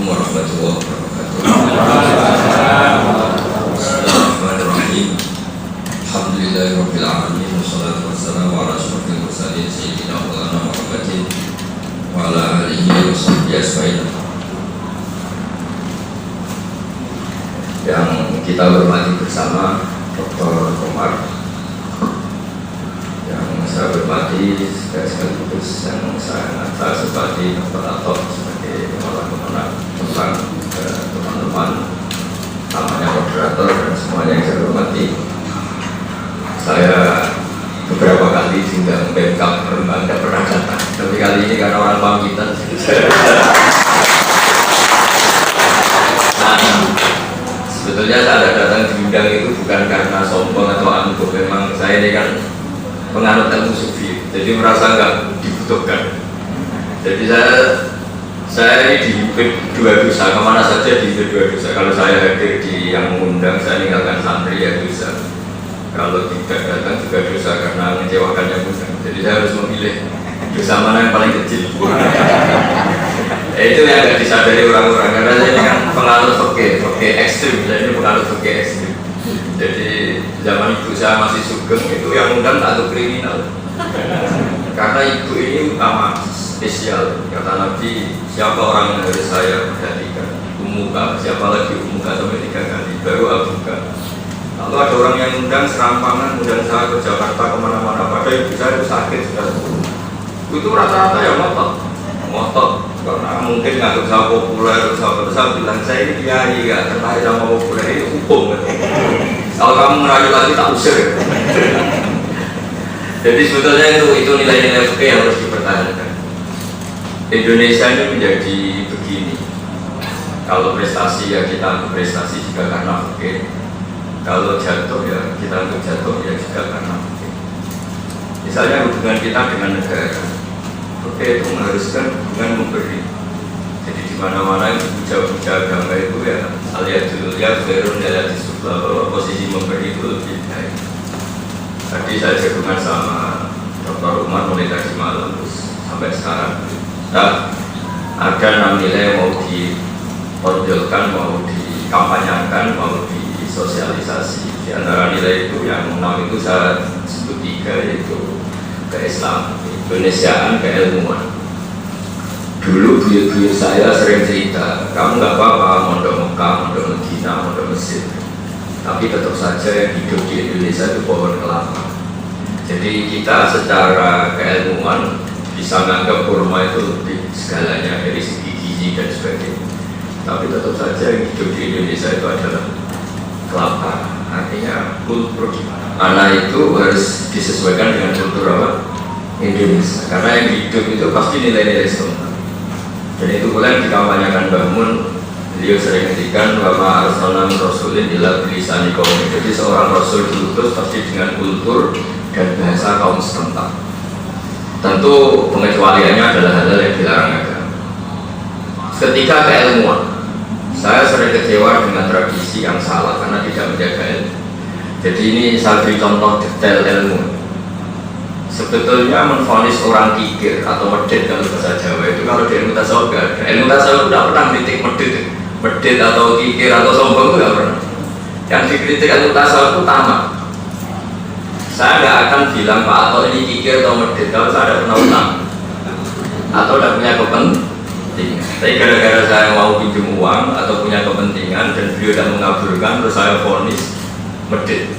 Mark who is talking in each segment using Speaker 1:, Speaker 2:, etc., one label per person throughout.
Speaker 1: Assalamualaikum warahmatullahi wabarakatuh. Bismillahirrahmanirrahim. Alhamdulillahirabbil alamin wassalatu wassalamu ala asyrofil mursalin sayyidina Maulana Muhammadin wa ala alihi washabbihi ajmain. Yang kita hormati bersama Dr. Komar, yang saya hormati sekaligus yang saya sebagai Dr. Atok sebagai kepala tentang teman-teman namanya moderator dan semuanya yang saya hormati. Saya beberapa kali diundang backup berembang tidak pernah datang, tapi kali ini karena orang pamitan sebetulnya saya datang diundang itu bukan karena sombong atau angkuh. Memang saya ini kan penganut ilmu sufi, jadi merasa nggak dibutuhkan. Jadi saya ini dihimpit dua dosa, kemana saja dihimpit dua dosa. Kalau saya hadir di yang mengundang, saya meninggalkan santri ya dosa. Kalau tidak datang juga dosa karena mengecewakan yang undang. Jadi saya harus memilih dosa mana yang paling kecil. Itu yang nggak disadari orang-orang, karena saya ini kan penganut fikih ekstrim. Saya ini penganut fikih ekstrim. Jadi zaman ibu saya masih sugeng itu yang undang atau kriminal. Karena ibu ini utama spesial. Kata Nabi, siapa orang yang harus saya perhatikan? Umuka, siapa lagi umuka sampai 3 kali, baru abuka. Lalu ada orang yang undang serampangan, undang saya ke Jakarta kemana-mana, padahal ibu saya itu sakit sudah. Itu rata-rata ya ngotot, karena mungkin nggak saya populer, saya bilang saya ini kiai nggak tertarik sama populer, itu hukum. Kalau kamu merayu lagi tak usir. Jadi sebetulnya itu nilai-nilai fikih yang harus dipertahankan. Indonesia ini menjadi begini. Kalau prestasi ya kita prestasi juga karena fikih. Kalau jatuh ya kita untuk jatuh ya juga karena fikih. Misalnya hubungan kita dengan negara, fikih itu mengharuskan hubungan memberi. Jadi di mana-mana itu puja-puja agama itu ya aliyadul ya berun ya disublah bahwa posisi memberi itu lebih baik. Tadi saya jagungan sama Dr. Umar mulai tadi malam terus sampai sekarang. Nah, ada 6 nilai mau ditonjolkan, mau dikampanyakan, mau disosialisasi. Di antara nilai itu yang 6 itu saya sebut 3, yaitu keislaman, keindonesiaan, keilmuan. Dulu buyut-buyut saya sering cerita, kamu nggak apa-apa mondok Mekah, mondok Medina, mondok Mesir, tapi tetap saja yang hidup di Indonesia itu pohon kelapa. Jadi kita secara keilmuan bisa menganggap kurma itu lebih segalanya dari segi gizi dan sebagainya. Tapi tetap saja yang hidup di Indonesia itu adalah kelapa. Artinya kultur anak itu harus disesuaikan dengan kultur apa? Indonesia. Karena yang hidup itu pasti nilai-nilai Islam. Dan itu pula yang dikampanyakan Mbah Mun. Beliau sering ngendikan bahwa arsalna min rasulin ila bilisani kaum. Jadi seorang rasul diutus pasti dengan kultur dan bahasa kaum setempat. Tentu pengecualiannya adalah hal-hal yang dilarang agama. Ketika keilmuan, saya sering kecewa dengan tradisi yang salah karena tidak menjaga ilmu. Jadi ini saya beri contoh detail ilmu. Sebetulnya menvonis orang kikir atau medit kalau bahasa Jawa itu kalau di ilmu tasawuf gak ada. Ilmu tasawuf tidak pernah kritik medit atau kikir atau sombong itu gak pernah. Yang dikritik ilmu tasawuf itu tamak. Saya nggak akan bilang Pak Ato ini kikir atau medit kalau saya ada pernah utang atau tidak punya kepentingan. Tapi gara-gara saya mau pinjam uang atau punya kepentingan dan beliau tidak mengabulkan, terus saya vonis medit.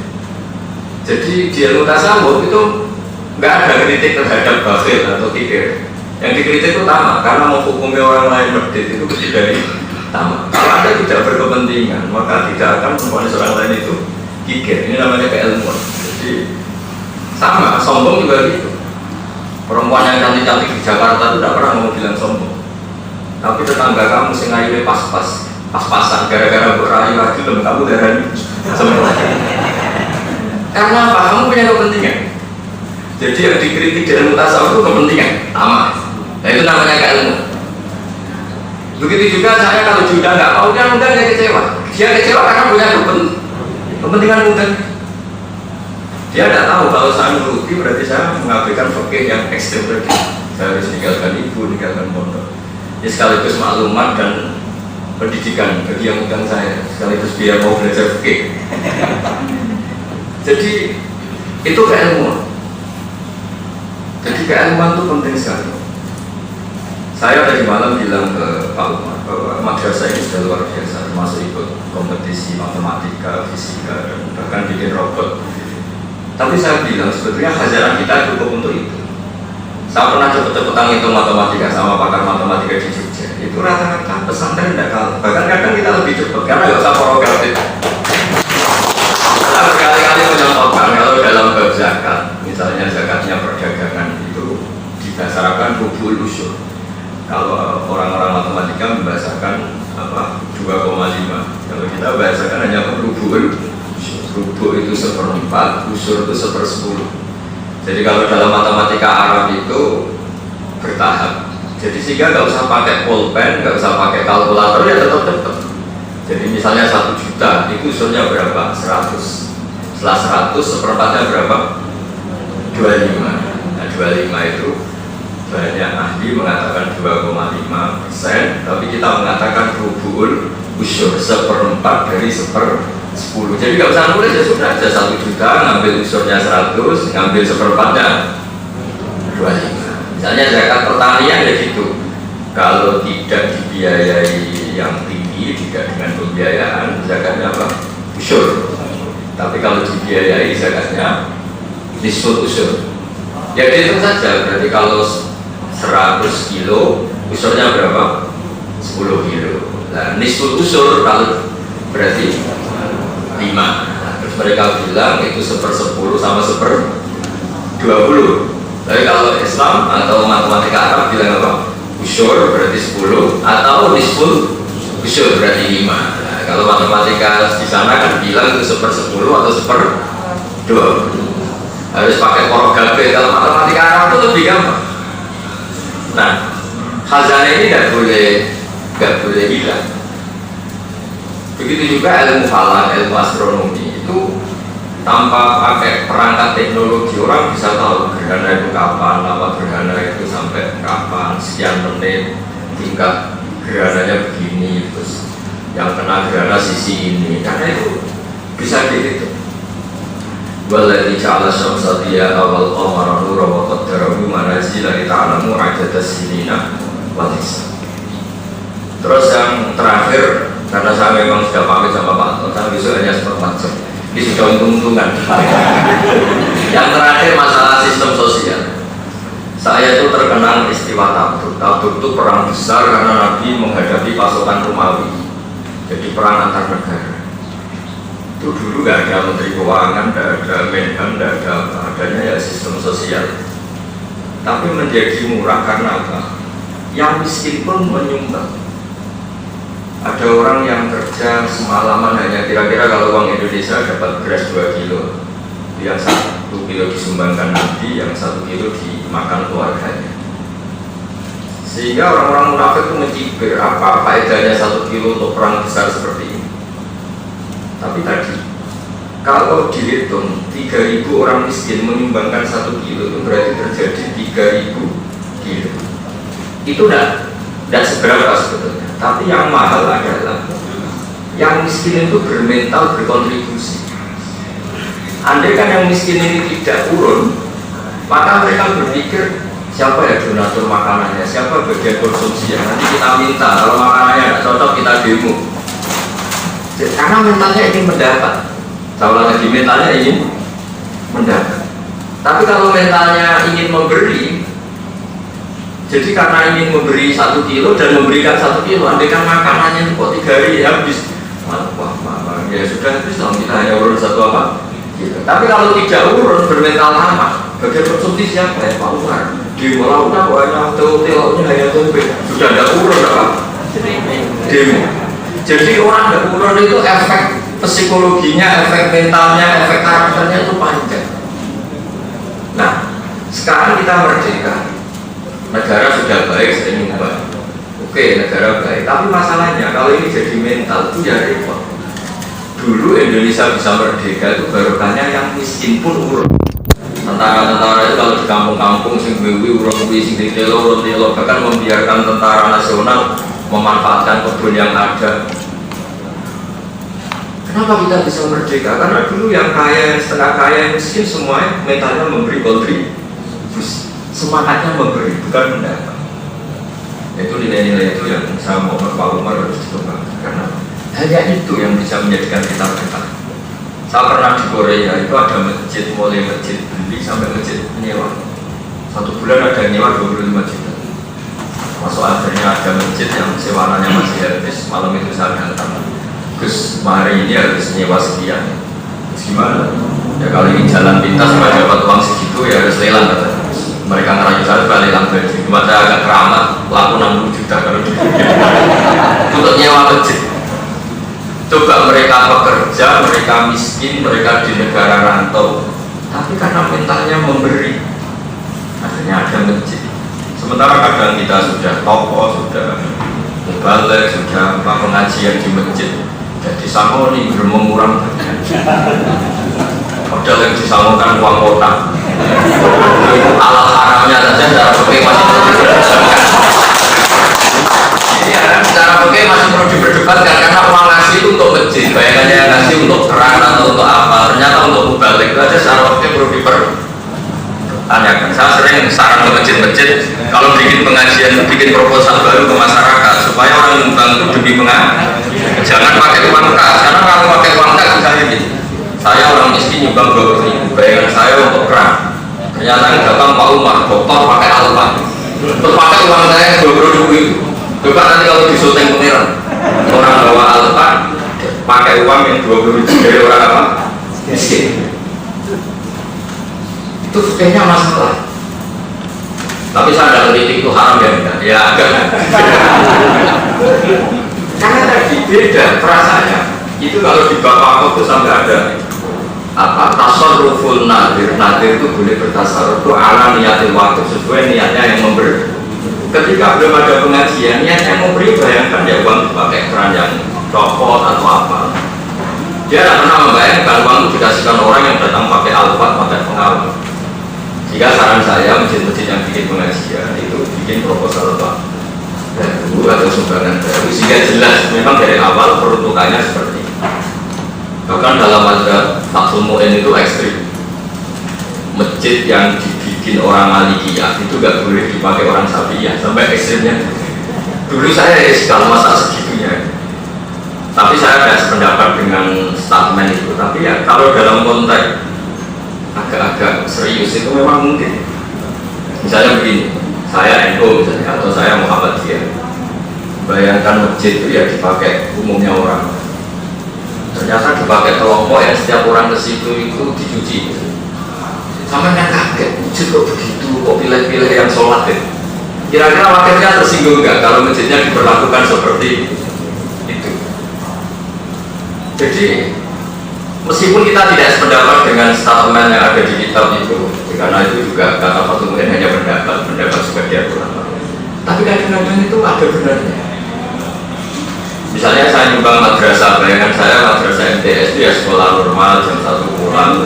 Speaker 1: Jadi di ilmu tasawuf itu nggak ada kritik terhadap bakhil atau kikir. Yang dikritik itu tamak, karena menghukumi orang lain medit itu mesti dari tamak. Kalau Anda tidak berkepentingan, maka tidak akan memvonis orang lain itu kikir. Ini namanya keilmuan. Jadi sama, sombong juga gitu. Perempuan yang cantik-cantik di Jakarta itu tidak pernah mau bilang sombong. Tapi tetangga kamu sengaja pas-pasan gara-gara berayu lagi kamu darahnya semua. Karena apa? Kamu punya kepentingan. Jadi yang dikritik di ilmu tasawuf itu kepentingan, tamak. Nah itu namanya keilmuan. Begitu juga saya kalau juga nggak mau dia kecewa. Dia kecewa karena punya kepentingan undang. Dia tidak tahu kalau saya merugi berarti saya mengabaikan fikih yang ekstrem tadi. Saya harus meninggalkan ibu, meninggalkan pondok. Ini sekaligus maklumat dan pendidikan bagi yang undang saya, sekaligus dia mau belajar fikih. Jadi itu keilmuan. Jadi keilmuan itu penting sekali. Saya tadi malam bilang ke Pak Umar bahwa madrasah ini sudah luar biasa, termasuk ikut kompetisi matematika, fisika, dan bahkan bikin robot. Tapi saya bilang sebetulnya khazanah kita cukup untuk itu. Saya pernah cepet-cepetan ngitung matematika sama pakar matematika di Jogja. Itu rata-rata pesantren tidak kalah. Bahkan kadang kita lebih cepat karena nggak usah progratif. Saya berkali-kali menyontohkan kalau dalam bab zakat, misalnya zakatnya perdagangan itu didasarkan rubul usyur. Kalau orang-orang matematika membahasakan 2,5. Kalau kita bahasakan hanya rubul. Rubul itu 1/4, usyur itu 1/10. Jadi kalau dalam matematika Arab itu bertahap. Jadi sehingga nggak usah pakai pulpen, nggak usah pakai kalkulator, ya tetap tetap. Jadi misalnya 1 juta, itu usulnya berapa? 100. Setelah 100, 1/4-nya berapa? 25. Nah 25 itu banyak ahli mengatakan 2,5%, tapi kita mengatakan rubul usyur 1/4 dari 1/10. Jadi nggak usah nulis, ya sudah aja 1 juta, ngambil usurnya 100, ngambil 1/4-nya 25. Misalnya zakat pertanian ya gitu. Kalau tidak dibiayai yang tinggi, tidak dengan pembiayaan, zakatnya apa? Usyur. Tapi kalau dibiayai, zakatnya nisful usyur. Ya itu saja, berarti kalau 100 kilo, usurnya berapa? 10 kilo. Nah, nisful usyur kalau berarti 5. Nah, terus mereka bilang itu 1/10 sama 1/20. Tapi kalau Islam atau matematika Arab bilang apa? Usyur berarti 10 atau nisful usyur berarti 5. Nah, kalau matematika di sana kan bilang itu 1/10 atau 1/20. Harus pakai korogabe. Kalau matematika Arab itu lebih gampang. Nah, khazanah ini nggak boleh hilang. Begitu juga ilmu falak, ilmu astronomi itu tanpa pakai perangkat teknologi orang bisa tahu gerhana itu kapan, lama gerhana itu sampai kapan, sekian menit, tingkat gerhananya begini, terus yang kena gerhana sisi ini, karena itu bisa dihitung. Waladhi ja'ala syamsa diya awal qamara nura wa qaddarahu manazila li ta'lamu adada sinina wal hisab. Terus yang terakhir, karena saya memang sudah pamit sama Pak Anton, saya besok hanya 1/4 jam. Ini sudah untung-untungan. Yang terakhir masalah sistem sosial. Saya itu terkenal istiwa Tabuk. Tabuk itu perang besar karena Nabi menghadapi pasukan Romawi. Jadi perang antar negara. Itu dulu nggak ada menteri keuangan, nggak ada Menhan, nggak ada apa. Adanya ya sistem sosial. Tapi menjadi murah karena apa? Yang miskin pun menyumbang. Ada orang yang kerja semalaman hanya kira-kira kalau uang Indonesia dapat beras 2 kilo, yang 1 kilo disumbangkan Nabi, yang 1 kilo dimakan keluarganya. Sehingga orang-orang munafik itu mencibir apa faedahnya 1 kilo untuk perang besar seperti ini. Tapi tadi kalau dihitung 3.000 orang miskin menyumbangkan 1 kilo, itu berarti terjadi 3.000 kilo. Itu tidak seberapa sebetulnya. Tapi yang mahal adalah yang miskin itu bermental berkontribusi. Andai kan yang miskin ini tidak urun, maka mereka berpikir siapa ya donatur makanannya, siapa bagian konsumsi yang nanti kita minta. Kalau makanannya tidak cocok kita demo. Karena mentalnya ingin mendapat. Kalau lagi mentalnya ingin mendapat. Tapi kalau mentalnya ingin memberi, jadi karena ingin memberi 1 kilo dan memberikan 1 kilo, andai kan makanannya itu kok 3 hari habis, wah, ya sudah habis dong, kita hanya urun 1 apa gitu. Tapi kalau tidak urun, bermental lama, bagian konsumsi siapa ya? Pak Umar di Malaysia banyak telurnya hanya tempe, sudah tidak urun apa? Demo. Jadi orang tidak urun itu efek psikologinya, efek mentalnya, efek karakternya itu panjang. Nah, sekarang kita merdeka. Negara sudah baik, saya nyumbang. Oke, negara baik. Tapi masalahnya kalau ini jadi mental itu ya repot. Dulu Indonesia bisa merdeka itu barokahnya yang miskin pun urun. Tentara-tentara itu kalau di kampung-kampung sing bewi urun kuwi sing ditelo, bahkan membiarkan tentara nasional memanfaatkan kebun yang ada. Kenapa kita bisa merdeka? Karena dulu yang kaya, yang setengah kaya, yang miskin semuanya mentalnya memberi kontribusi, semangatnya memberi, bukan mendapat. Itu nilai-nilai itu yang saya mau Pak Umar harus dikembangkan, karena hanya itu yang bisa menjadikan kita bertahan. Saya pernah di Korea, itu ada masjid, mulai masjid beli sampai masjid menyewa. 1 bulan ada nyewa 25 juta. Masuk akhirnya ada masjid yang sewananya masih habis. Malam itu saya datang, Gus, hari ini harus nyewa sekian. Gimana? Ya kalau ini jalan pintas supaya dapat uang segitu ya harus lelang. Mereka ngerayu saya supaya lelang baju. Cuma saya agak keramat, laku 60 juta kalau untuk nyewa masjid. Coba mereka bekerja, mereka miskin, mereka di negara rantau, tapi karena mentalnya memberi, akhirnya ada masjid. Sementara kadang kita sudah tokoh, sudah mubalik, sudah pengajian di masjid, jadi samoni bermengurang. Padahal yang disamukan uang kotak. Alat haramnya saja secara fikih masih perlu diperdebatkan. Ya, secara fikih masih perlu diperdebatkan karena uang ngasih itu untuk masjid, bayangannya ngasih untuk keran atau untuk apa. Ternyata untuk mubalik itu aja secara fikih perlu dipertanyakan. Saya sering saran ke masjid-masjid kalau bikin pengajian, bikin proposal baru ke masyarakat supaya orang nyumbang itu demi pengajian. Jangan pakai uang kas, karena kalau pakai uang kas misalnya gitu. Saya orang miskin nyumbang 20.000, bayangan saya untuk keran. Ternyata yang datang Pak Umar, dokter pakai alfa. Terus pakai uang saya 20.000 itu. Coba nanti kalau disyuting pangeran, orang bawa alfa, pakai uang yang 20.000 dari orang apa? Miskin. Itu sebetulnya masalah. Tapi saya tidak kritik itu haram ya enggak? Ya agak. Karena tadi beda perasaannya. Itu kalau di Bapak itu sampai ada apa tasarruful nadir itu boleh bertasarruf itu ala niatil waktu sesuai niatnya yang memberi. Ketika belum ada pengajian niatnya yang memberi, bayangkan ya uang dipakai keran yang copot atau apa, dia tidak pernah membayangkan uang itu dikasihkan orang yang datang pakai alfat, pakai pengawal. Jika saran saya masjid-masjid yang bikin pengajian itu bikin proposal apa baru atau sumbangan baru sehingga jelas memang dari awal peruntukannya seperti itu. Bahkan dalam mazhab Fathul Mu'in itu ekstrim. Masjid yang dibikin orang Malikiyah itu gak boleh dipakai orang Syafi'iyah, sampai ekstrimnya. Dulu saya kalau masa segitunya. Tapi saya ada sependapat dengan statement itu. Tapi ya kalau dalam konteks agak-agak serius itu memang mungkin. Misalnya begini, saya NU misalnya atau saya Muhammadiyah. Bayangkan masjid itu ya dipakai umumnya orang. Ternyata dipakai kelompok yang setiap orang ke situ itu dicuci. Sama yang kaget, masjid kok begitu, kok pilih-pilih yang sholat ya. Kira-kira wakilnya tersinggung nggak kalau masjidnya diperlakukan seperti itu? Jadi meskipun kita tidak sependapat dengan statement yang ada di kitab itu, karena itu juga kata Fathul Mu'in hanya pendapat sebagai ulama. Tapi kadang-kadang itu ada benarnya. Misalnya saya nyumbang madrasah, bayangan saya madrasah MTS itu ya sekolah normal jam 1 pulang,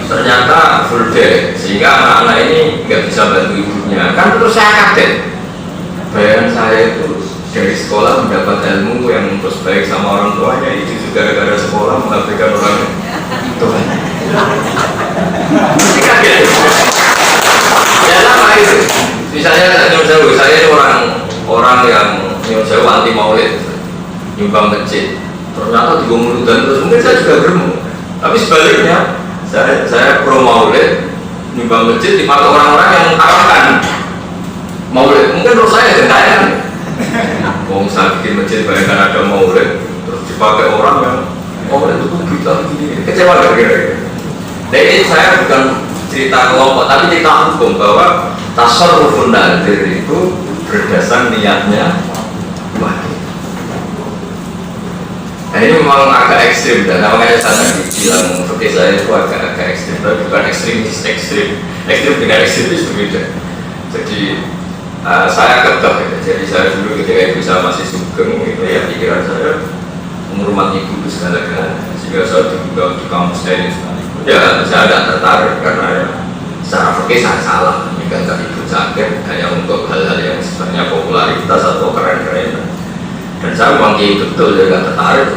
Speaker 1: ternyata full day sehingga anak-anak ini nggak bisa bantu ibunya. Kan terus saya kaget. Bayangan saya itu dari sekolah mendapat ilmu yang terus baik sama orang tuanya, itu juga gara-gara sekolah mengabaikan orang tua. Mesti kaget. Ya sama itu. Misalnya saya orang yang saya anti maulid. Nyumbang masjid, ternyata juga mulut-mulut terus, mungkin saya juga beremu. Tapi sebaliknya, saya pro maulid, nyumbang masjid dipakai orang-orang yang mengharamkan maulid. Mungkin menurut saya gentayangan. Mau misalnya bikin masjid, bayangkan ada maulid, terus dipakai orang yang maulid itu kita kecewa gak kira-kira. Jadi saya bukan cerita kelompok, tapi cerita hukum bahwa tasarrufun nadir itu berdasar niatnya wajib. Nah ini memang agak ekstrim dan makanya saya tadi bilang seperti saya itu agak ekstrim, tapi bukan ekstremis, ekstrim dengan ekstremis berbeda. Jadi saya kekeh gitu. Jadi saya dulu ketika ibu saya masih sugeng gitu ya, pikiran saya menghormati ibu itu segala-galanya, sehingga saya juga di kampus saya ini sekalipun ya saya tidak tertarik karena ya, secara fikih saya salah meninggalkan ibu sakit hanya untuk hal-hal yang sebenarnya popularitas atau keren-keren. saya memang kiai betul, saya nggak tertarik.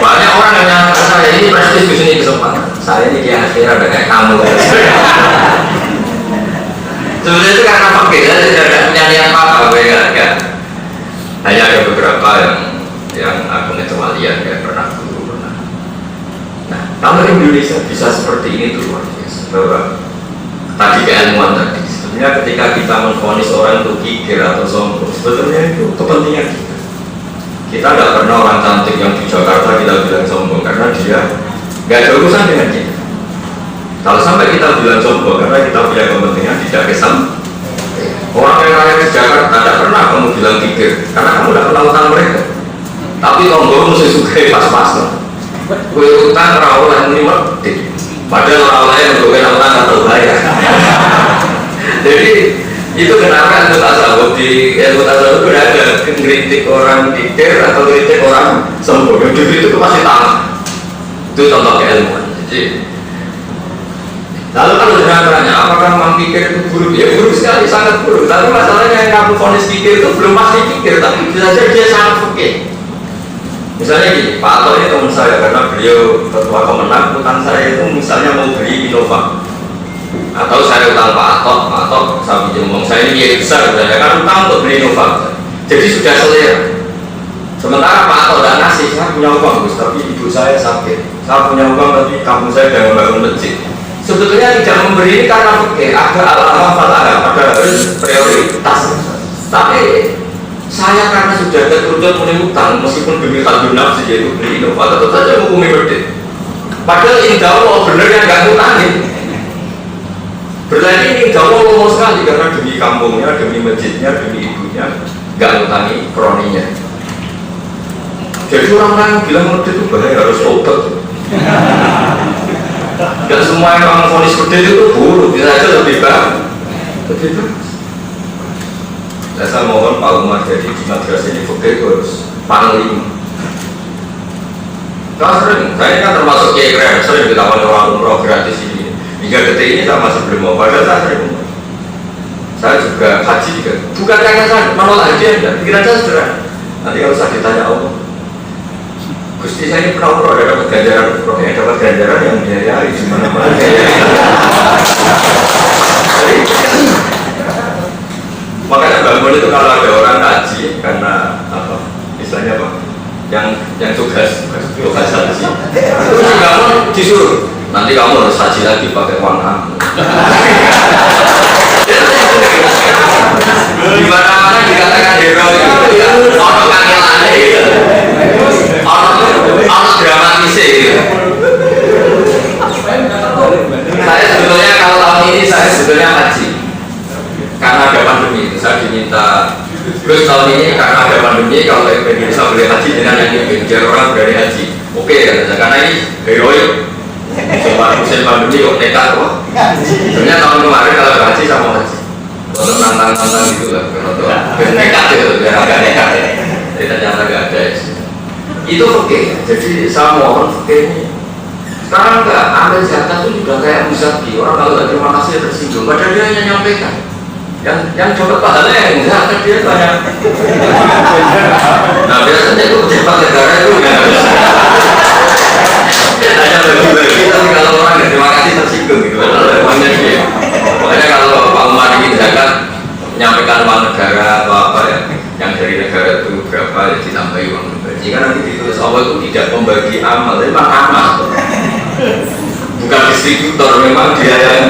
Speaker 1: Banyak orang yang nyangka saya ini prestis di sini kesempatan. Saya ini kiai akhirat ada kayak kamu. Sebenarnya itu karena fakir, saya tidak ada punya niat apa-apa, ya. Hanya ada beberapa yang aku ngecualian ya pernah dulu pernah. Nah, kalau Indonesia bisa seperti ini tuh luar biasa. Bahwa tadi keilmuan tadi, sebenarnya ketika kita menvonis orang itu kikir atau sombong, sebetulnya itu kepentingan kita. Kita tidak pernah orang cantik yang di Jakarta kita bilang sombong karena dia nggak ada urusan dengan kita. Kalau sampai kita bilang sombong karena kita punya kepentingan tidak kesam. Orang yang kaya di Jakarta tidak pernah kamu bilang kikir karena kamu tidak pernah utang mereka. Tapi sombong mesti suka pas-pas. Kue utang rawol yang lima, padahal rawol yang untuk utang atau bayar. Jadi itu kenapa itu tasawuf di tasawuf itu ada kritik orang kikir atau kritik orang sombong. Jadi itu pasti tahu. Itu contoh keilmuan. Jadi lalu kalau tanya apakah memang kikir itu buruk? Ya buruk sekali, sangat buruk. Tapi masalahnya yang kamu vonis kikir itu belum pasti kikir, tapi bisa saja dia sangat fakir. Misalnya gini, Pak Ato ini teman saya karena beliau ketua Kemenang, utang saya itu misalnya mau beli Innova. Atau saya utang Pak Ato saya pinjam uang saya ini biaya besar, saya kan utang untuk beli Innova. Jadi sudah selera. Sementara Pak Ato tidak ngasih, saya punya uang Gus, tapi ibu saya sakit. Saya punya uang tapi kampung saya sudah membangun masjid. Sebetulnya tidak memberi ini karena fakir, ada alam falah, ada prioritas. Tapi saya karena sudah tertutup mulai utang, meskipun demi kalbu nafsi yaitu beli Innova, tetap saja menghukumi berdek. Padahal indah Allah benar yang nggak ngutangin. Berarti ini indah Allah ngomong sekali karena demi kampungnya, demi masjidnya, demi ibunya, nggak ngutangi kroninya. Jadi orang-orang bilang berdek itu bahaya, harus obat. Dan semua yang orang vonis berdek itu buruk, bisa aja lebih baik. Saya mohon Pak Umar jadi di madrasah ini fakir harus panglima. Saya kan termasuk kiai keren, sering ditawari orang umroh gratis ini. Hingga detik ini saya masih belum mau, padahal saya sering. Saya juga haji juga. Bukan karena saya menolak haji, pikiran saya sederhana. Nanti kalau saya ditanya Allah, Gusti saya ini pernah umroh, ada dapat ganjaran umroh, ya dapat ganjaran yang biayai di mana-mana. Makanya bangun itu kalau ada orang haji karena apa? Misalnya apa? Yang tugas haji. Itu bangun disuruh. Nanti kamu harus haji lagi pakai uang kamu. Di mana-mana dikatakan hero itu ya orang kangelane gitu. Orang dramatisnya gitu. Saya sebetulnya kalau tahun ini saya sebetulnya haji. Karena ada pandemi itu saya diminta terus tahun ini karena ada pandemi kalau Indonesia boleh haji dengan yang ini biar orang dari haji oke ya karena ini heroik musim pandemi kok nekat kok sebenarnya tahun kemarin kalau haji sama haji untuk nantang-nantang gitu lah untuk nekat itu biar agak nekat ya jadi ternyata gak ada itu oke jadi saya mohon oke ini sekarang enggak ambil zakat itu juga kayak musabi orang kalau gak terima kasih tersinggung padahal dia hanya nyampaikan yang dapat pahalanya yang enggak dia banyak. Nah biasanya itu pejabat negara itu hanya bagi-bagi tapi kalau orang nggak terima kasih tersinggung gitu makanya kalau Pak Umar ini zakat menyampaikan uang negara atau apa ya yang dari negara itu berapa ya ditambahi uang pribadi jika nanti ditulis Allah itu tidak membagi amal tapi memang amal bukan distributor memang dia yang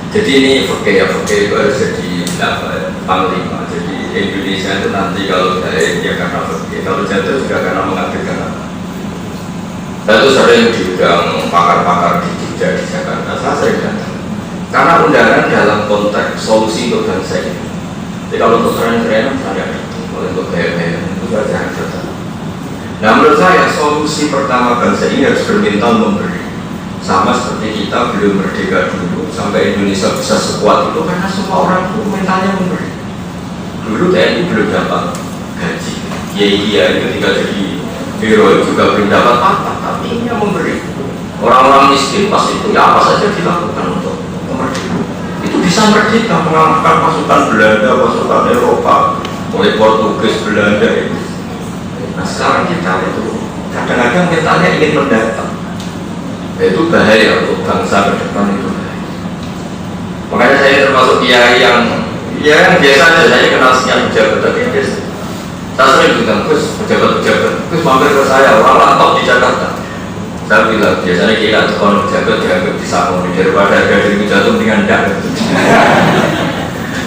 Speaker 1: jadi ini fakir itu harus jadi panglima. Jadi Indonesia itu nanti kalau baik ya karena fakir, kalau jatuh juga karena mengabdikan apa. Saya itu sering diundang pakar-pakar di Jogja di Jakarta, saya sering datang. Karena undangan dalam konteks solusi untuk bangsa ini. Jadi kalau untuk keren-kerenan saya datang, kalau untuk gaya-gaya itu saya jarang datang. Nah menurut saya solusi pertama bangsa ini harus berminta memberi. Sama seperti kita belum merdeka dulu sampai Indonesia bisa sekuat itu karena semua orang itu mentalnya memberi. Dulu TNI belum dapat gaji, kiai-kiai ketika jadi hero juga belum dapat apa, tapi ini yang memberi. Orang-orang miskin pasti itu ya apa saja dilakukan untuk kemerdekaan. Itu bisa bisa merdeka mengalahkan pasukan Belanda, pasukan Eropa, mulai Portugis, Belanda itu. Nah sekarang kita itu kadang-kadang mentalnya ingin mendatang. Itu bahaya untuk bangsa ke depan itu. Makanya saya termasuk kiai yang biasa saya kenal sekian pejabat tapi biasa. Saya sering bilang, Gus, pejabat, Gus mampir ke saya, orang top di Jakarta. Saya bilang, biasanya kita kalau pejabat dianggap disangoni daripada ada diri jatuh dengan enggak.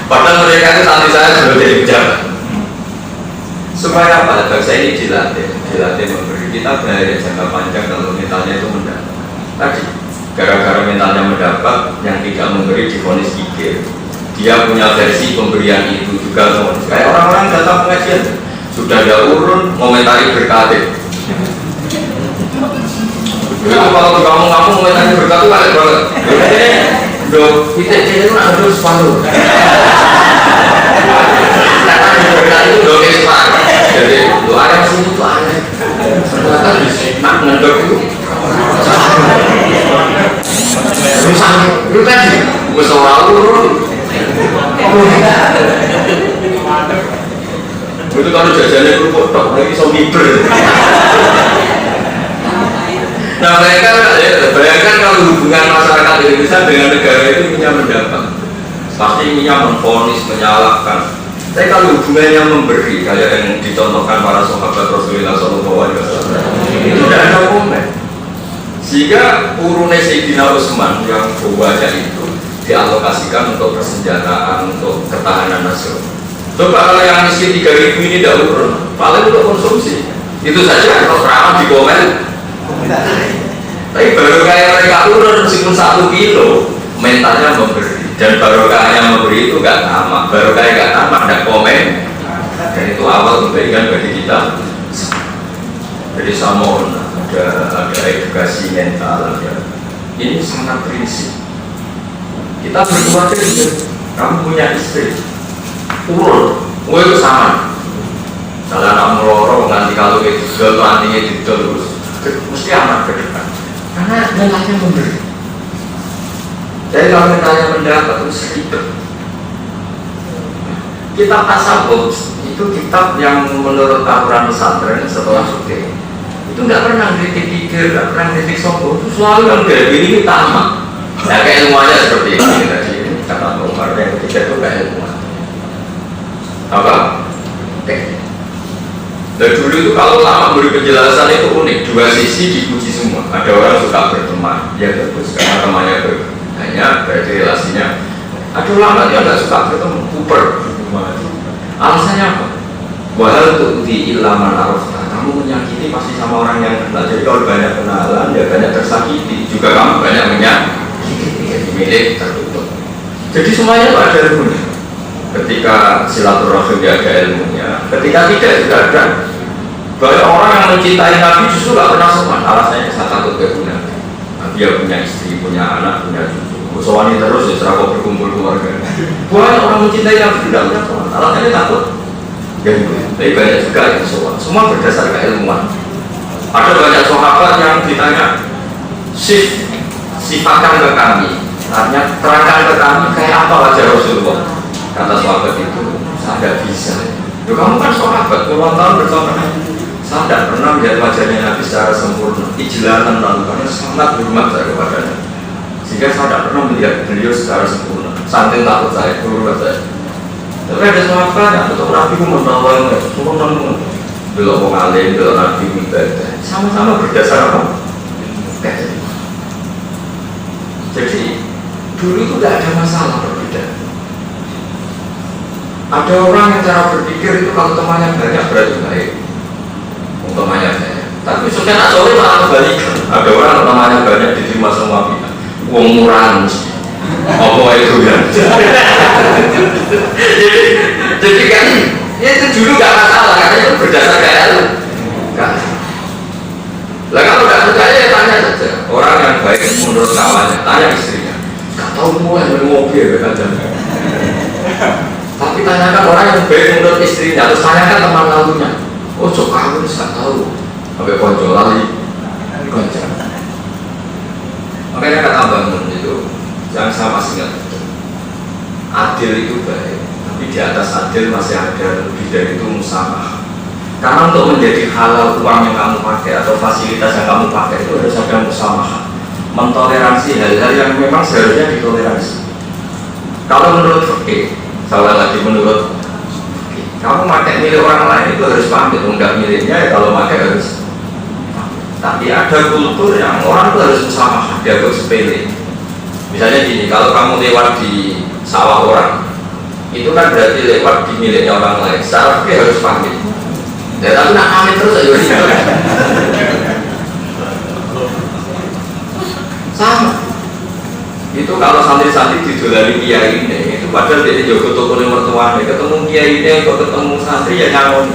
Speaker 1: Padahal mereka itu nanti saya sudah jadi pejabat. Supaya apa? Bangsa ini dilatih memberi. Kita bahaya jangka panjang kalau mentalnya itu mendapat. Tadi, gara-gara mentalnya mendapat, yang tidak memberi divonis kikir. Dia punya versi pemberian itu juga. Kayak orang-orang datang pengajian. Sudah ada urun komentari berkati. Itu kalau kamu komentari berkati balik banget. Dok, kita ada separuh. Berkati itu doknya separuh. Jadi lu ayam sini tuh aneh. Ternyata nak ngendok itu. Susah. Itu tadi. Gue selalu urun. Itu kalau jajannya kerupuk tok, lagi so miber. Nah mereka, bayangkan kalau hubungan masyarakat Indonesia dengan negara itu punya mendapat, pasti inginnya memvonis, menyalahkan. Tapi kalau hubungannya memberi, kayak yang dicontohkan para sahabat Rasulullah SAW, itu tidak ada komen. Sehingga urunnya Sayyidina Utsman yang banyak itu dialokasikan untuk persenjataan, untuk ketahanan nasional. Coba kalau yang miskin 3.000 ini tidak urun, paling untuk konsumsi. Itu saja kalau ramah di komen. Tapi baru kayak mereka urun meskipun 1 kilo, mentalnya memberi. Dan baru kayak memberi itu nggak tamak, baru kayak nggak tamak, ada komen. Dan itu awal kebaikan bagi kita. Jadi sama ada edukasi mental. Ini sangat prinsip. Kita berkeluarga itu, kamu punya istri. Urun, gue itu sama. Kalau anak melorong nanti kalau itu jual nantinya dijual terus, mesti aman ke depan. Karena mentalnya memberi. Jadi kalau mentalnya mendapat itu seribet. Kitab tasawuf itu kitab yang menurut aturan pesantren setelah suke itu nggak pernah kritik pikir, nggak pernah kritik sombong, itu selalu yang dari ini utama. Nah kayak ilmuannya seperti ini tadi kata Umar yang ketiga itu kayak ilmuwan. Apa? Oke. Dan dulu itu kalau lama beri penjelasan itu unik, dua sisi dipuji semua. Ada orang suka berteman, ya bagus karena temannya banyak, berarti relasinya. Ada ulama yang nggak suka bertemu, kuper. Alasannya apa? Wahal tuh di ilaman arafta, kamu menyakiti pasti sama orang yang kenal. Jadi kalau banyak kenalan, ya banyak tersakiti. Juga kamu banyak menyakiti, jadi milik tertutup. Jadi semuanya ada ilmunya. Ketika silaturahim ada ilmunya, ketika tidak juga ada. Banyak orang yang mencintai Nabi justru gak pernah sopan. Alasannya saya takut kepunya. Dia punya istri, punya anak, punya cucu. Soalnya terus ya serah berkumpul keluarga. Banyak orang mencintai Nabi tidak pernah sopan. Alasannya takut. Ya, tapi banyak juga yang sopan. Semua berdasar keilmuan. Ada banyak sahabat yang ditanya, sifatkan ke kami. Artinya terangkan ke kami kayak apa wajah Rasulullah. Kata sahabat itu, saya tidak bisa. Ya, kamu kan sahabat, puluhan tahun bersama Nabi. Saya tidak pernah melihat wajahnya Nabi secara sempurna. Ijlatan lalu karena sangat hormat saya kepadanya. Sehingga saya tidak pernah melihat beliau secara sempurna. Saking takut saya, hormat saya. Tapi ada sahabat yang betul Nabi itu menolong, semua menolong. Belum mengalim, belum Nabi ibadah. Sama-sama berdasar apa? Jadi dulu itu tidak ada masalah perbedaan. Ada orang yang cara berpikir itu kalau temannya banyak berarti baik. Temannya banyak. Tapi sebenarnya sore malah kebalikan. Ada orang temannya banyak diterima semua pihak. Uang murah mesti. Apa itu ya? Jadi kan ya itu dulu gak masalah karena itu berdasarkan ilmu. Lah kalau nggak percaya ya tanya saja. Orang yang baik menurut kawannya, tanya istrinya. Gak tahu mulai dari mobil ya kan? Tapi tanyakan orang yang baik menurut istrinya, terus tanyakan teman lalunya. Oh, cok kamu nggak tahu. Sampai konco lali, konco. Makanya kata bangun itu, jangan sama ingat. adil itu baik, tapi di atas adil masih ada lebih dari itu musamaha. Karena untuk menjadi halal uang yang kamu pakai atau fasilitas yang kamu pakai itu harus ada musamaha, mentoleransi hal-hal yang memang seharusnya ditoleransi. Kalau menurut fikih, salah lagi menurut fikih, kamu pakai milik orang lain itu harus pamit, enggak miliknya ya kalau pakai harus. Tapi ada kultur yang orang itu harus musamaha, dianggap sepele. Misalnya gini, kalau kamu lewat di sawah orang, itu kan berarti lewat di miliknya orang lain. Secara fikih harus pamit. Ya tapi nak pamit terus aja gitu. Sama. Itu kalau santri-santri didolari kiai ini, itu padahal dia jogo toko mertuanya, ketemu kiai ini, ketemu santri ya nyamun.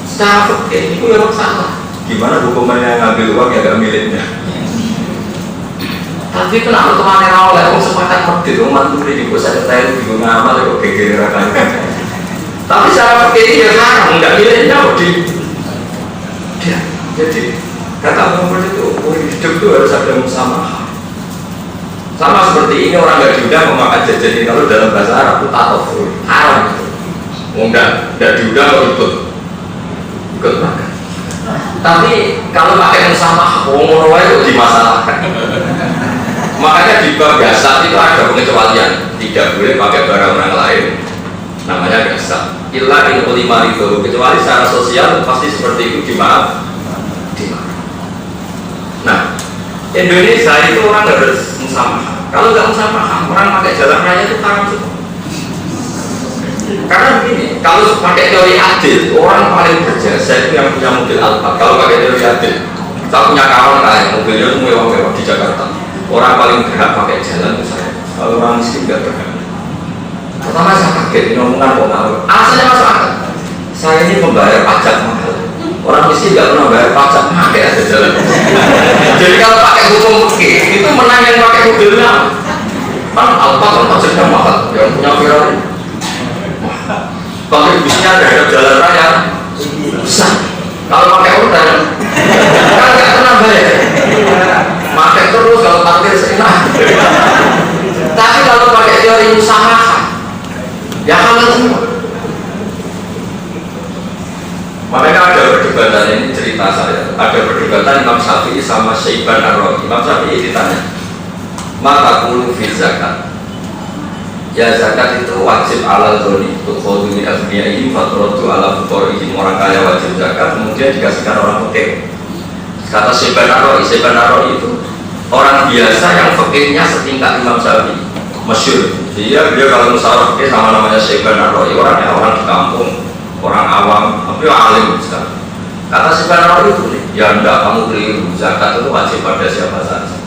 Speaker 1: Secara fikih itu memang salah. Gimana hukumannya ngambil uang yang gak miliknya? Tapi kenapa temannya oleh orang sepakat medit, orang mantu di bos ada tahu di ngamal kok geger rakan. Tapi secara fikih dia haram, nggak miliknya kok di. Jadi kata Muhammad itu hidup itu harus ada musamaha. Sama seperti ini orang nggak diundang memakan jajan ini, kalau dalam bahasa Arab itu tatofur haram. Nggak diundang kalau ikut makan. Tapi kalau pakai musamaha, ngomong itu dimasalahkan. Makanya di bab gasat itu ada pengecualian, tidak boleh pakai barang orang lain, namanya gasat. Illa in ulima itu, kecuali secara sosial pasti seperti itu dimaaf. Nah, Indonesia itu orang harus musamaha. Kalau nggak musamaha, orang pakai jalan raya itu haram semua. Karena begini, kalau pakai teori adil, orang paling berjasa itu yang punya mobil Alphard. Kalau pakai teori adil, saya punya kawan kaya, mobilnya itu mewah-mewah di Jakarta. Orang paling berhak pakai jalan itu saya. Kalau orang miskin nggak berhak. Pertama saya kaget, ini omongan kok ngawur. Alasannya masuk akal. Saya ini membayar pajak mahal. Orang miskin nggak pernah bayar pajak, pakai aja jalan. Jadi kalau pakai hukum fikih, itu menang yang pakai mobilnya. Kan Alphard kan pajaknya mahal, yang punya Ferrari. Pakai bisnya ada jalan raya besar. Kalau pakai hotel kan nggak pernah bayar. Pakai terus kalau parkir seenak. Tapi kalau pakai teori musamaha, ya halal semua. Makanya ada perdebatan, ini cerita saya. Ada perdebatan Imam Syafi'i sama Syaiban Ar-Rawi. Imam Syafi'i ditanya, maka kulu fi zakat. Ya zakat itu wajib alal dhoni tukhadu min aghniyahim fatratu ala fuqarihim. Orang kaya wajib zakat, kemudian dikasihkan orang fakir. Kata Syaiban Ar-Rawi itu orang biasa yang fakirnya setingkat Imam Syafi'i, masyhur. Dia kalau musyawarah fakir sama namanya Syaiban Ar-Rawi, orangnya orang di kampung, orang awam, tapi alim sekali. Kata Syaiban Ar-Rawi itu, ya enggak, kamu keliru. Zakat itu wajib pada siapa saja,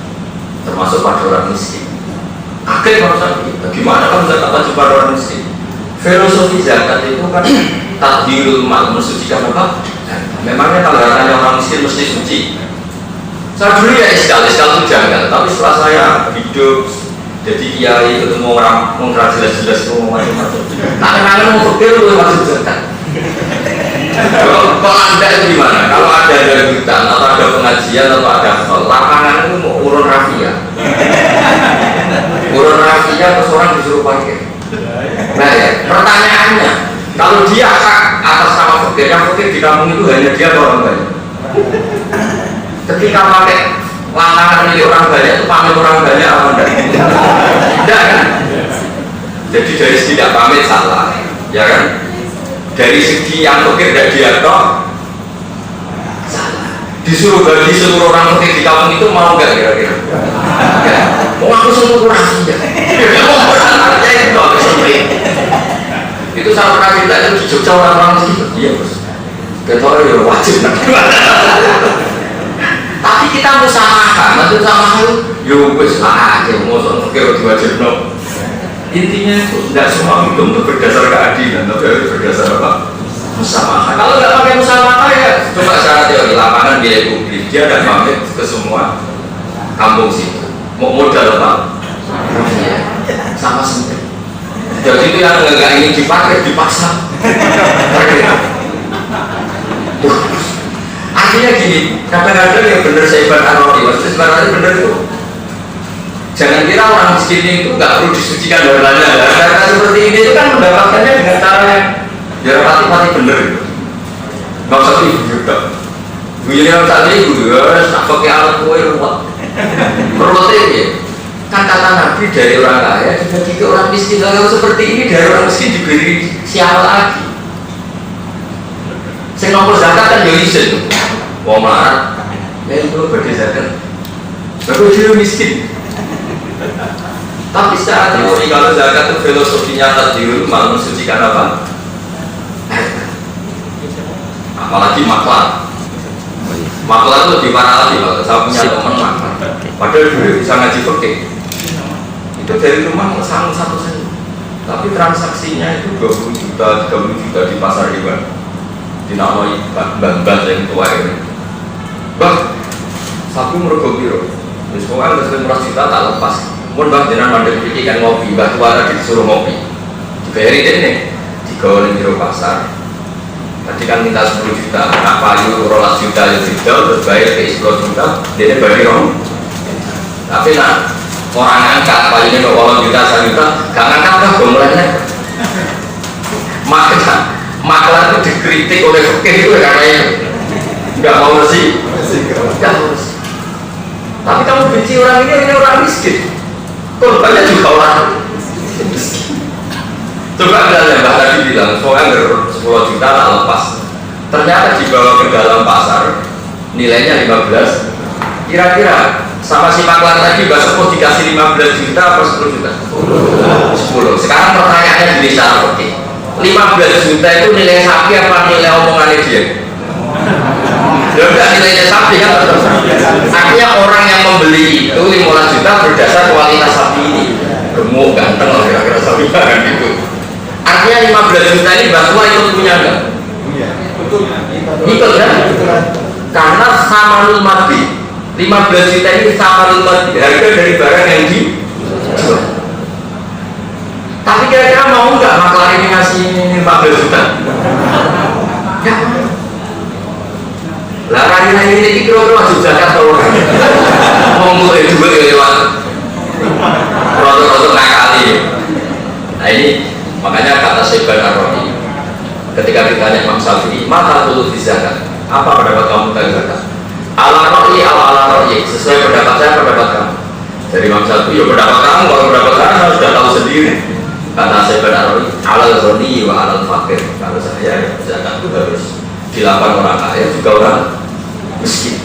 Speaker 1: termasuk pada orang miskin. Akhirnya Imam Syafi'i, gimana kalau zakat wajib pada orang miskin? Filosofi zakat itu kan tahdhirul mal, mensucikan apa? Memangnya tanggapannya orang miskin mesti suci? Saya dulu ya iskal itu janggal, tapi setelah saya hidup jadi kiai, ketemu orang mengkira jelas-jelas itu macam-macam. Tak kenangan mau fakir lu masuk zakat. Kalau anda itu gimana? Kalau ada hutan atau ada pengajian atau ada lapangan itu mau urun rafia. Urun rafia terus orang disuruh parkir. Nah ya, pertanyaannya, kalau dia hak atas nama fakir, yang fakir di kampung itu hanya dia atau orang banyak? Ketika pakai lapangan milik orang banyak itu pamit orang banyak apa enggak? Enggak kan? Jadi dari segi tidak pamit salah, ya kan? Dari segi yang fakir tidak diatur salah. Disuruh bagi seluruh orang fakir di kampung itu mau enggak kira-kira? Mau aku seluruh rahasia. Itu saya pernah cerita itu di Jogja orang-orang miskin. Iya bos. Ketua ya wajib. Tapi kita musamaha, maksud musamaha itu yo wis aja ngosok fakir diwajibno. Intinya itu tidak semua hidup itu berdasar keadilan, tapi harus berdasar apa? Musamaha. Kalau nggak pakai musamaha ya coba secara teori lapangan biaya publik dia ada pamit ke semua kampung situ. Mau modal apa? Sama sempit. Jadi itu yang nggak ingin dipakai dipaksa. Artinya gini, kadang-kadang yang benar Syaiban Ar-Rawi, maksudnya sebenarnya benar itu Jangan kira orang miskin itu nggak perlu disucikan hartanya. Karena seperti ini itu kan mendapatkannya dengan cara yang biar pati-pati bener. Nggak usah tipu juga. Begini yang tadi gue tak pakai alat kue ruwet. Perutnya ya. Kan kata Nabi dari orang kaya dibagi ke orang miskin. Kalau seperti ini dari orang miskin diberi siapa lagi? Saya nomor zakat kan jadi izin. Wah marah. Ya itu bagi zakat. Baru dia miskin. Tapi secara teori kalau zakat itu filosofinya tadi mau mensucikan apa? Apalagi maklar. Maklar itu lebih parah lagi kalau saya punya teman maklar. Padahal dulu bisa ngaji fikih. Itu dari rumah sama satu saja. Tapi transaksinya itu 20 juta, 30 juta di pasar hewan. Dinamai bang-bang yang tua ini. Bang, sapi mergo piro? Wis kok ana 100 juta tak lepas. Mun bang jenengan mandek iki kan ngopi, mbah tua lagi disuruh ngopi. Dibayari dene, digawe ning jero pasar. Tadi kan minta 10 juta, nak payu 12 juta ya tidak, terus bayar ke 10 juta, dia bayar dong. Tapi nak orang angkat payunya 20 juta, 1 juta, gak ngangkat kan gombalnya. Maklar itu dikritik oleh fikih itu karena nggak mau bersih, nggak mau bersih. Tapi kamu benci orang ini orang miskin. Korbannya juga orang miskin. Coba misalnya Mbak tadi bilang, soalnya 10 juta tak lepas. Ternyata dibawa ke dalam pasar, nilainya 15. Kira-kira sama si maklar tadi Mbak Sepuh dikasih 15 juta atau 10 juta? 10. Sekarang pertanyaannya di secara fikih. 15 juta itu nilai sapi apa nilai omongannya dia? Ya udah nilainya sapi kan tetap. Artinya orang yang membeli itu 15 juta berdasar kualitas sapi ini. Gemuk, ganteng lah kira-kira sapi kan gitu. Artinya 15 juta ini Mbak Tua itu punya enggak? Ikut kan? Karena samanul mati 15 juta ini samanul mati, harga dari barang yang dijual. Tapi kira-kira mau nggak maklar ini ngasih 15 juta? Ya. Lah kali ini kira-kira wajib zakat atau orang? Mau mulai juga lewat produk-produk nakali. Nah ini makanya kata Syekh Ar-Rawi ketika ditanya Imam Syafi'i, mata dulu di zakat. Apa pendapat kamu tentang zakat? Ala Rawi sesuai pendapat saya, pendapat kamu. Dari Imam Syafi'i, ya pendapat kamu, kalau pendapat saya sudah tahu sendiri. Kata Syekh Ar-Rawi, alal ghani wa alal fakir. Kalau saya zakat itu harus dilakukan orang kaya juga orang miskin.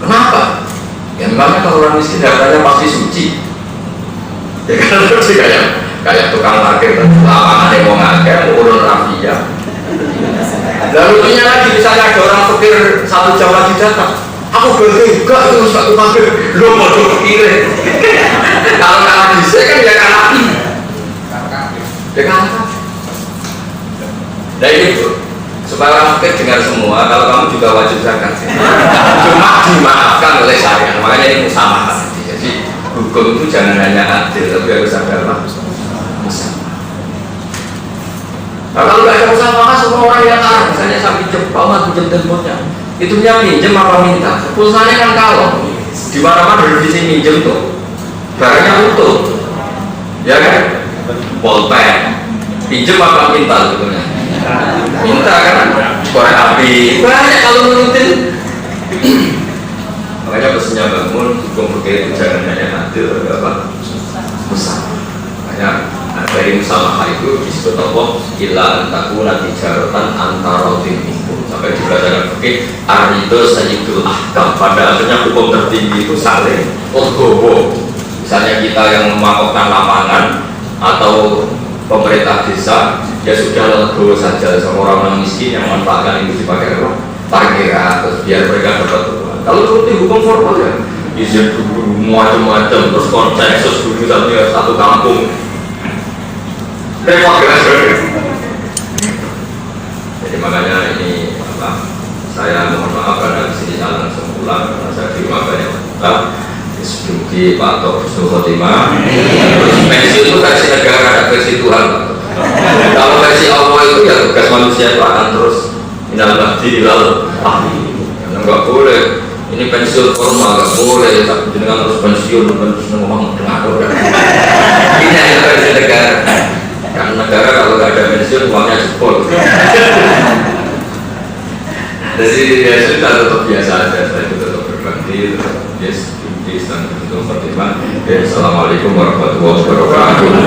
Speaker 1: Kenapa? Ya memangnya kalau orang miskin hartanya pasti suci. Ya kan suci kayak tukang parkir, lapangan yang mau ngakir, mau urun rafia. Lalu lucunya lagi, misalnya ada orang fakir 1 jam lagi datang, aku berarti enggak itu satu parkir, lo mau berpikir. Kalau kalah bisa kan ya kalah. Ya kalah. Nah itu supaya orang fakir dengar semua, kalau kamu juga wajib zakat. Cuma dimaafkan oleh syariat, makanya ini musamah. Jadi hukum itu jangan hanya adil, tapi harus ada apa? Nah, kalau nggak ada usaha semua orang yang kalah, misalnya saya pinjam, Pak Umar pinjam teleponnya, itu punya pinjam apa minta? Pulsanya kan kalau di mana-mana revisi minjem tuh, barangnya utuh, ya kan? Bolpen, pinjam apa minta sebetulnya? Minta kan? Korek api, banyak kalau menurutin. Makanya pesannya bangun, hukum fikih itu jangan hanya adil, tapi apa? Besar. Makanya dari musamah itu disebut apa? Illa antakuna tijaratan antara timingku. Sampai dibelajarkan fikih arido sayyidul ahkam. Pada akhirnya hukum tertinggi itu saling legowo. Misalnya kita yang memangkokkan lapangan atau pemerintah desa, ya sudah legowo saja sama orang miskin yang memanfaatkan itu dipakai apa? Parkiran, terus biar mereka dapat uang. Kalau seperti hukum formal ya izin dulu macam-macam, terus konsensus dulu satu kampung. Jadi makanya ini apa? Saya mohon maaf karena di sini saya langsung pulang karena saya di rumah banyak tetap disebut Pak Tok Husnul Khotimah. Versi itu versi negara, ada versi Tuhan. Kalau versi Allah itu ya tugas manusia itu akan terus minal mahdi ilal ahli. Enggak boleh Ini pensiun formal nggak boleh, tapi jenengan terus pensiun terus ngomong dengan orang. Ini yang versi negara. Karena negara kalau nggak ada pensiun uangnya jebol. Jadi ya sudah tetap biasa aja, saya itu tetap berbakti, tetap yes, di istana untuk pertimbangan. Assalamualaikum warahmatullahi wabarakatuh.